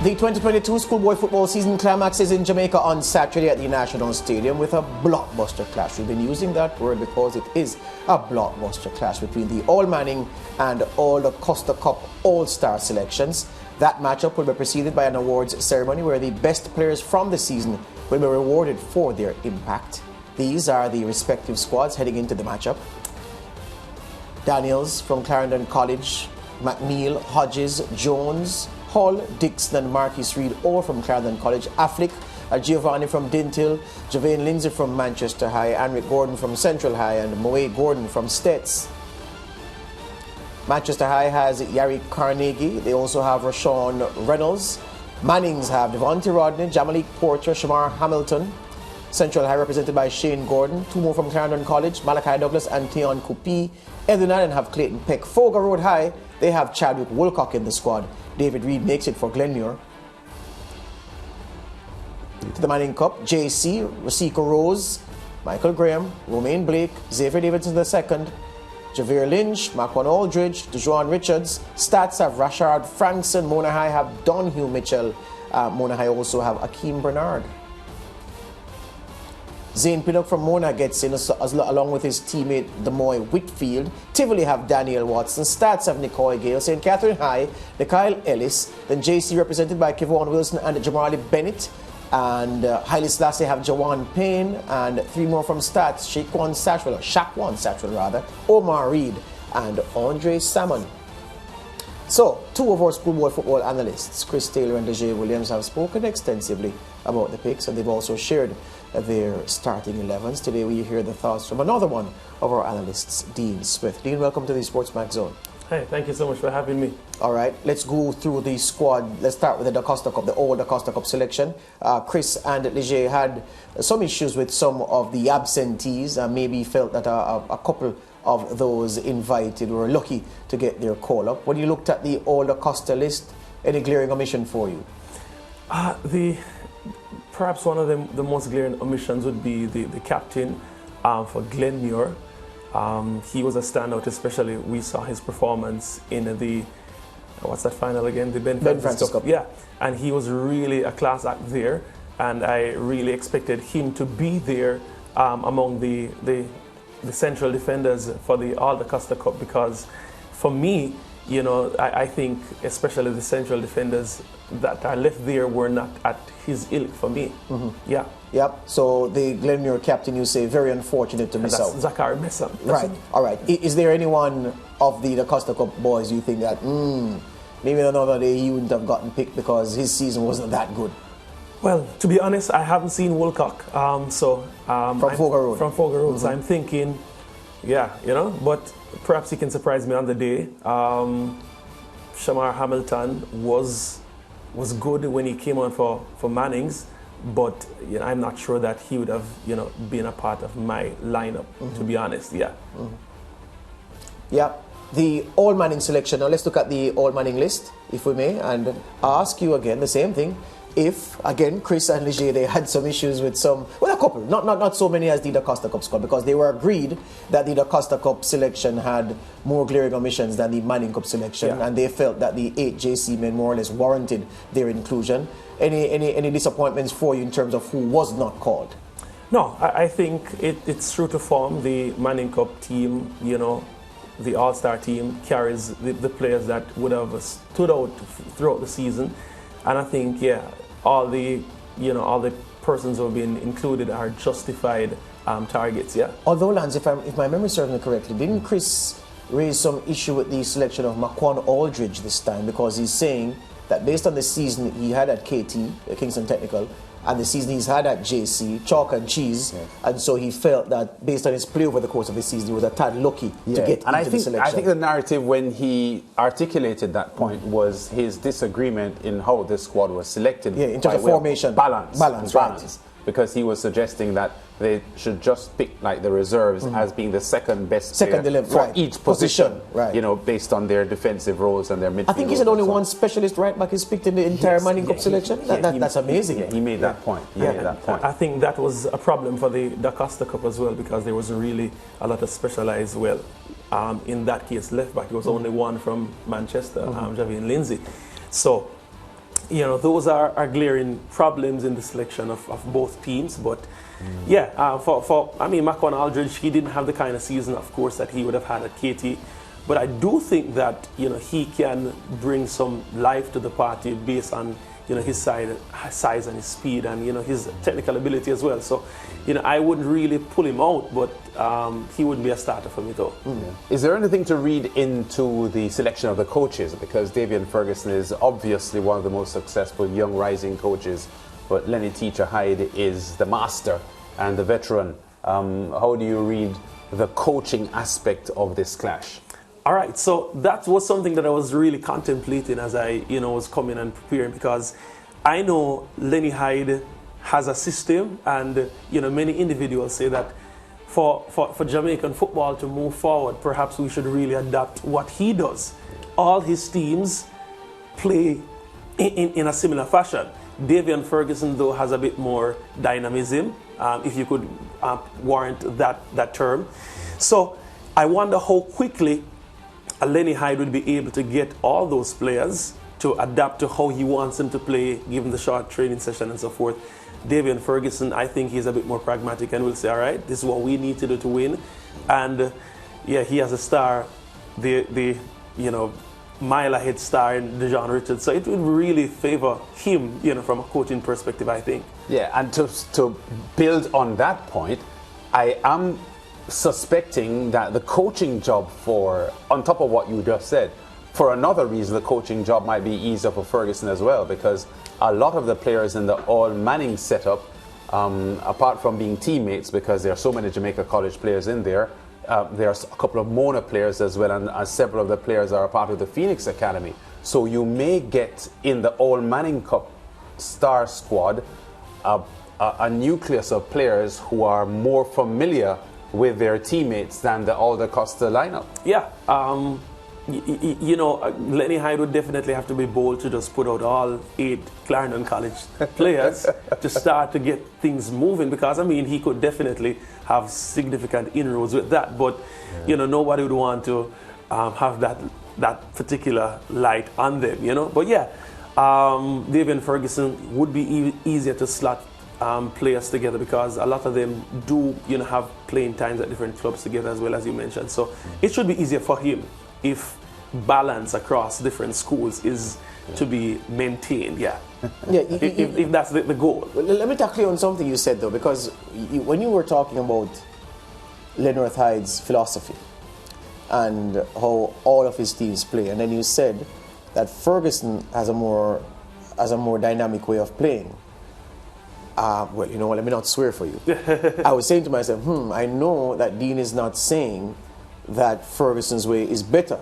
The 2022 schoolboy football season climaxes in Jamaica on Saturday at the National Stadium with a blockbuster clash. We've been using that word because it is a blockbuster clash between the All Manning and All DaCosta Cup All-Star selections. That matchup will be preceded by an awards ceremony where the best players from the season will be rewarded for their impact. These are the respective squads heading into the matchup. Daniels from Clarendon College, McNeil, Hodges, Jones, Hull, Dixon and Marquis Reed, all from Clarendon College. Affleck, Giovanni from Dintil, Javane Lindsay from Manchester High, Anric Gordon from Central High, and Moe Gordon from Stets. Manchester High has Yari Carnegie. They also have Rashawn Reynolds. Mannings have Devontae Rodney, Jamalik Porter, Shamar Hamilton. Central High represented by Shane Gordon. Two more from Clarendon College, Malachi Douglas and Theon Kupi. Edwin Allen have Clayton Peck. Fogar Road High, they have Chadwick Woolcock in the squad. David Reed makes it for Glenmuir. To the Manning Cup, JC, Rasika Rose, Michael Graham, Romaine Blake, Xavier Davidson II, Javier Lynch, Marquand Aldridge, DeJuan Richards. Stats have Rashard Frankson. Mona High have Donhue Mitchell. Mona High also have Akeem Bernard. Zane Pinnock from Mona gets in along with his teammate Demoy Whitfield. Tivoli have Daniel Watson. Stats have Nicoy Gale. St. Catherine High, Nikyle Ellis. Then JC represented by Kevon Wilson and Jamali Bennett. And Haile Selassie have Jawan Payne. And three more from Stats, Shaquan Satchwell, Omar Reed and Andre Salmon. So, two of our schoolboy football analysts, Chris Taylor and Deja Williams, have spoken extensively about the picks, and they've also shared their starting 11s. Today we hear the thoughts from another one of our analysts, Dean Smith. Dean, welcome to the SportsMax Zone. Hey, thank you so much for having me. All right, let's go through the squad. Let's start with the DaCosta Cup, the old DaCosta Cup selection. Chris and Leger had some issues with some of the absentees, and maybe felt that a couple of those invited were lucky to get their call up. When you looked at the old DaCosta list, any glaring omission for you? Perhaps one of the most glaring omissions would be the captain for Glenmuir. He was a standout, especially we saw his performance in the, what's that final again? The Ben Francis Cup. Yeah, and he was really a class act there, and I really expected him to be there among the central defenders for the All DaCosta Cup, because for me, you know, I think especially the central defenders that are left there were not at his ilk for me. Yeah. Yep. So the Glenmuir captain, you say, very unfortunate to miss out. Zachary Messam. Right. All right. Is there anyone of the DaCosta Cup boys you think that maybe another day he wouldn't have gotten picked because his season wasn't that good? Well, to be honest, I haven't seen Woolcock. From Fogar Road. From Fogar Road. So I'm thinking, yeah, you know, but perhaps he can surprise me on the day. Shamar Hamilton was good when he came on for Mannings, but you know, I'm not sure that he would have, you know, been a part of my lineup, to be honest. Yeah. Yeah. The All Manning selection. Now let's look at the All Manning list, if we may, and ask you again the same thing. If, again, Chris and Leger, they had some issues with a couple, not so many as the DaCosta Cup squad, because they were agreed that the DaCosta Cup selection had more glaring omissions than the Manning Cup selection, and they felt that the 8 JC men more or less warranted their inclusion. Any disappointments for you in terms of who was not called? No, I think it's true to form. The Manning Cup team, you know, the All-Star team carries the players that would have stood out throughout the season, and I think, yeah, all the persons who have been included are justified targets, yeah. Although, Lance, if my memory serves me correctly, didn't Chris raise some issue with the selection of Marquand Aldridge this time, because he's saying that based on the season he had at KT, Kingston Technical, and the season he's had at JC, chalk and cheese, and so he felt that based on his play over the course of the season, he was a tad lucky to get into the selection. I think the narrative when he articulated that point was his disagreement in how the squad was selected. Yeah, in terms of formation. Balance. Because he was suggesting that they should just pick like the reserves as being the second best player for each position, you know, based on their defensive roles and their midfield. I think he said only one specialist right back is picked in the entire Manning Cup selection. That's amazing. Yeah, he made that point. I think that was a problem for the DaCosta Cup as well, because there wasn't really a lot of specialized, in that case, left back. It was only one from Manchester, Javine Lindsay. So those are glaring problems in the selection of both teams. But yeah, Macon Aldridge, he didn't have the kind of season, of course, that he would have had at KT. But I do think that he can bring some life to the party based on his size and his speed and his technical ability as well. So I wouldn't really pull him out, but he wouldn't be a starter for me though. Is there anything to read into the selection of the coaches? Because Davian Ferguson is obviously one of the most successful young rising coaches, but Lenny Teacher Hyde is the master and the veteran. How do you read the coaching aspect of this clash? All right, so that was something that I was really contemplating as I, was coming and preparing, because I know Lenny Hyde has a system, and many individuals say that for Jamaican football to move forward, perhaps we should really adopt what he does. All his teams play in a similar fashion. Davian Ferguson, though, has a bit more dynamism, if you could warrant that term. So I wonder how quickly Lenny Hyde would be able to get all those players to adapt to how he wants them to play, given the short training session and so forth. Davian Ferguson, I think he's a bit more pragmatic and will say, all right, this is what we need to do to win. And yeah, he has a star, the mile ahead star in Dejon Richards. So it would really favor him, from a coaching perspective, I think. Yeah, and to build on that point, I am suspecting that the coaching job on top of what you just said, for another reason, the coaching job might be easier for Ferguson as well, because a lot of the players in the All Manning setup, apart from being teammates, because there are so many Jamaica College players in there, there are a couple of Mona players as well, and several of the players are a part of the Phoenix Academy. So you may get in the All Manning Cup star squad a nucleus of players who are more familiar with their teammates than the All DaCosta lineup. Yeah, Lenny Hyde would definitely have to be bold to just put out all 8 Clarendon College players to start to get things moving, because he could definitely have significant inroads with that. But nobody would want to have that particular light on them. But yeah, Davian Ferguson would be easier to slot players together, because a lot of them do have playing times at different clubs together, as well, as you mentioned. So it should be easier for him if balance across different schools is to be maintained. If that's the goal. Well, let me tackle you on something you said though, because when you were talking about Lenny Hyde's philosophy and how all of his teams play, and then you said that Ferguson has a more dynamic way of playing. Well, let me not swear for you. I was saying to myself, I know that Dean is not saying that Ferguson's way is better,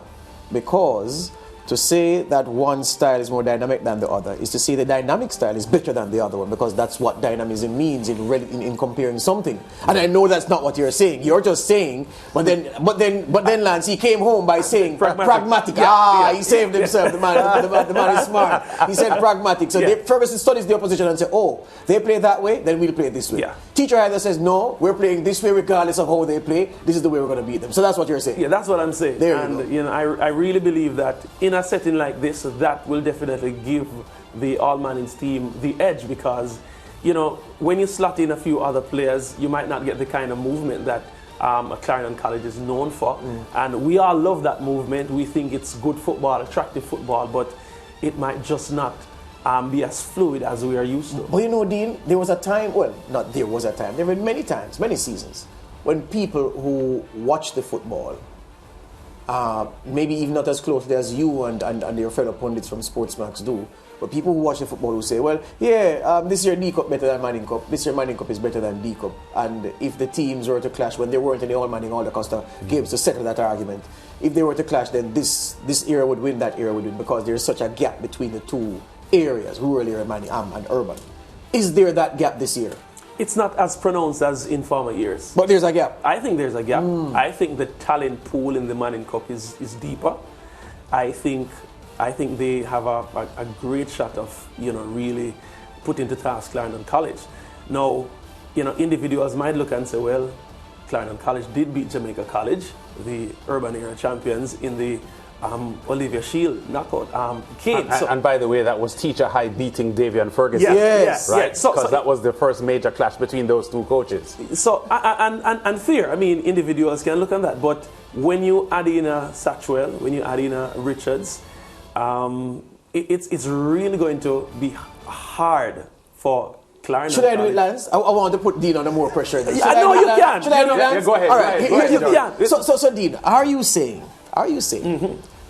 because to say that one style is more dynamic than the other is to say the dynamic style is better than the other one, because that's what dynamism means in comparing something. And I know that's not what you're saying. You're just saying, but then Lance, he came home by saying pragmatic. He saved himself. The man is smart. He said pragmatic. So Ferguson studies the opposition and said, oh, they play that way, then we'll play this way. Yeah. Teacher either says, no, we're playing this way regardless of how they play. This is the way we're going to beat them. So that's what you're saying. Yeah, that's what I'm saying. There you go. I really believe that in a setting like this, that will definitely give the All Manning's team the edge, because when you slot in a few other players, you might not get the kind of movement that Clarendon College is known for. And we all love that movement. We think it's good football, attractive football, but it might just not be as fluid as we are used to. But Dean, there was a time, there have been many times, many seasons, when people who watch the football, maybe even not as closely as you and your fellow pundits from SportsMax do, but people who watch the football who say, well, this year D Cup better than Manning Cup, this year Manning Cup is better than D Cup. And if the teams were to clash, when there weren't any All Manning, All DaCosta games to settle that argument, if they were to clash, then this era would win, that era would win, because there's such a gap between the two areas, rural area and urban. Is there that gap this year? It's not as pronounced as in former years. But there's a gap. I think there's a gap. I think the talent pool in the Manning Cup is deeper. I think they have a great shot of really putting to task Clarendon College. Now, individuals might look and say, well, Clarendon College did beat Jamaica College, the urban area champions, in the Olivia Shield knockout Kane. And by the way, that was Teacher High beating Davian Ferguson. Yes. Right? Yeah. Because that was the first major clash between those two coaches. So, and fair, I mean, individuals can look at that, but when you add in a Satchwell, when you add in a Richards, it's really going to be hard for Clarendon. Should I do it, Lance? I want to put Dean under more pressure. I know you can. Should I do it, Lance? Yeah, go ahead. All right. Go ahead, So, Dean, are you saying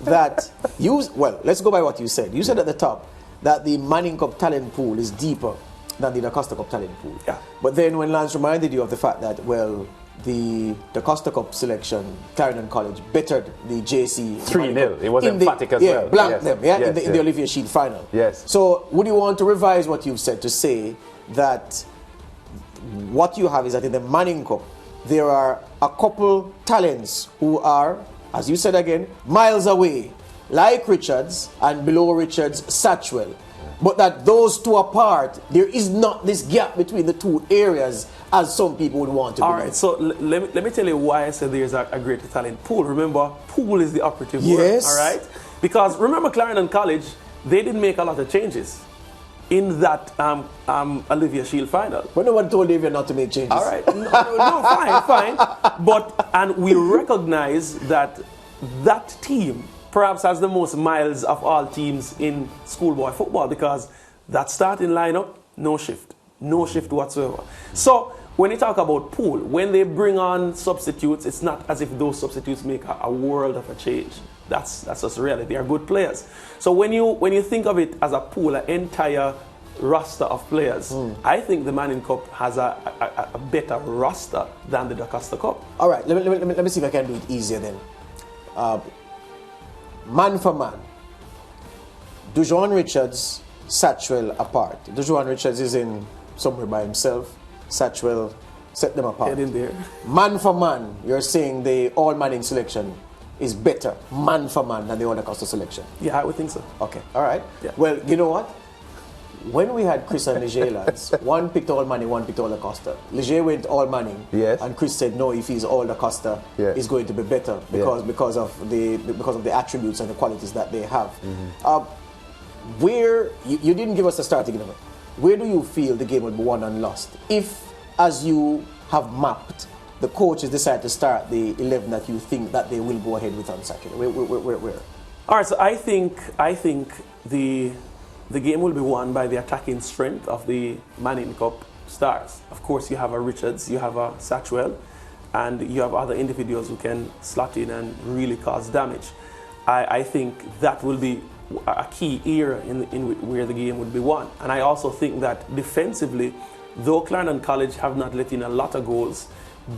that let's go by what you said. You said at the top that the Manning Cup talent pool is deeper than the DaCosta Cup talent pool. Yeah. But then when Lance reminded you of the fact that, the DaCosta Cup selection, Clarendon College bettered the JC 3-0. It was emphatic as well. Blanked them, in the Olivier Shield final. Yes. So would you want to revise what you've said to say that what you have is that in the Manning Cup, there are a couple talents who are, as you said again, miles away, like Richards, and below Richards, Satchwell. But that those two apart, there is not this gap between the two areas as some people would want to believe. All right, so let me tell you why I said there's a greater talent pool. Remember, pool is the operative word, all right? Because remember Clarendon College, they didn't make a lot of changes in that Olivia Shield final. But no one told Olivia not to make changes. All right, no, fine. And we recognize that team perhaps has the most miles of all teams in schoolboy football, because that starting lineup, no shift whatsoever. So when you talk about pool, when they bring on substitutes, it's not as if those substitutes make a world of a change. That's just reality. They are good players. So when you think of it as a pool, an entire roster of players, I think the Manning Cup has a better roster than the DaCosta Cup. All right, let me see if I can do it easier then. Man for man, Dujuan Richards, Satchwell apart. Dujuan Richards is in somewhere by himself. Satchwell set them apart. Get in there. Man for man, you're saying the all Manning selection is better, man for man, than the all DaCosta selection? Yeah, I would think so. Okay, all right. Yeah. Well, you know what? When we had Chris and Leger, lads, one picked all Manning, one picked all DaCosta. Leger went all Manning, yes, and Chris said no. If he's all DaCosta, it's going to be better because of the attributes and the qualities that they have. Where you didn't give us a starting number. Where do you feel the game will be won and lost if, as you have mapped, the coaches decide to start the 11 that you think that they will go ahead with on Saturday? Where? All right, so I think the game will be won by the attacking strength of the Manning Cup stars. Of course, you have a Richards, you have a Satchwell, and you have other individuals who can slot in and really cause damage. I think that will be a key era in where the game would be won. And I also think that defensively, though Clarendon College have not let in a lot of goals,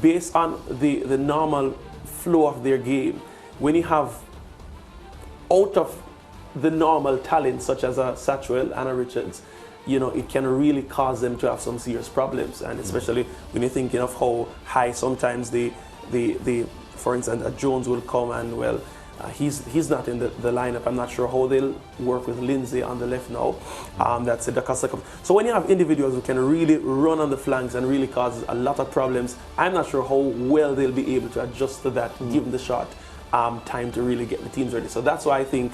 based on the normal flow of their game, when you have out of the normal talent such as a Satchwell and a Richards, it can really cause them to have some serious problems. And especially when you're thinking of how high sometimes for instance, a Jones will come and he's not in the lineup. I'm not sure how they'll work with Lindsay on the left now. That's the DaCosta Cup. So when you have individuals who can really run on the flanks and really cause a lot of problems, I'm not sure how well they'll be able to adjust to that, given the short time to really get the teams ready. So that's why I think,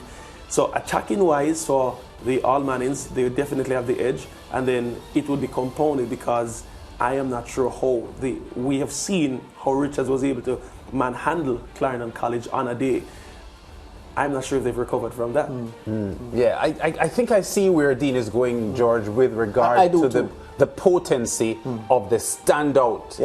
so attacking wise for the All Mannings, they would definitely have the edge, and then it would be compounded because I am not sure how we have seen how Richards was able to manhandle Clarendon College on a day. I'm not sure if they've recovered from that. Yeah, I think I see where Dean is going, George, with regard to the potency of the standout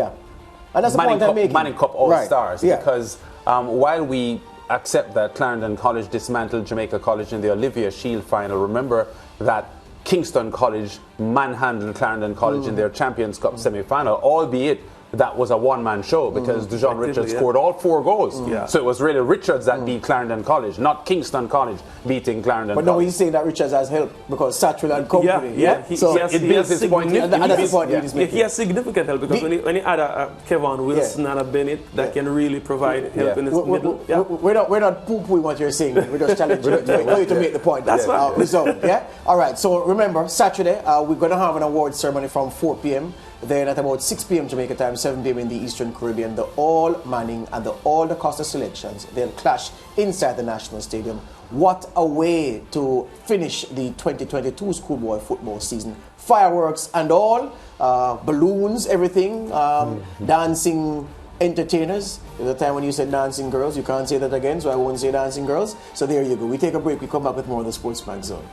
and that's the point I'm making. Manning Cup All-Stars. Right. Because while we accept that Clarendon College dismantled Jamaica College in the Olivia Shield final, remember that Kingston College manhandled Clarendon College in their Champions Cup semi-final, albeit that was a one-man show because Dujuan Richards scored all 4 goals. So it was really Richards that beat Clarendon College, not Kingston College beating Clarendon College. But no, he's saying that Richards has helped because Satchwell and company. So it builds his point. And that's the point he's making. He has significant help because when you add a Kevon Wilson and a Bennett that can really provide help in the middle. We're not poo-pooing what you're saying. We're just challenging you to make the point. That's right. All right. So remember, Saturday we're going to have an award ceremony from 4 p.m. Then at about 6 p.m. Jamaica time, 7 p.m. in the Eastern Caribbean. The All Manning and the All DaCosta selections, they'll clash inside the National Stadium. What a way to finish the 2022 schoolboy football season. Fireworks and all, balloons, everything, dancing entertainers. There's a time when you said dancing girls. You can't say that again, so I won't say dancing girls. So there you go. We take a break. We come back with more of the SportsMax Zone.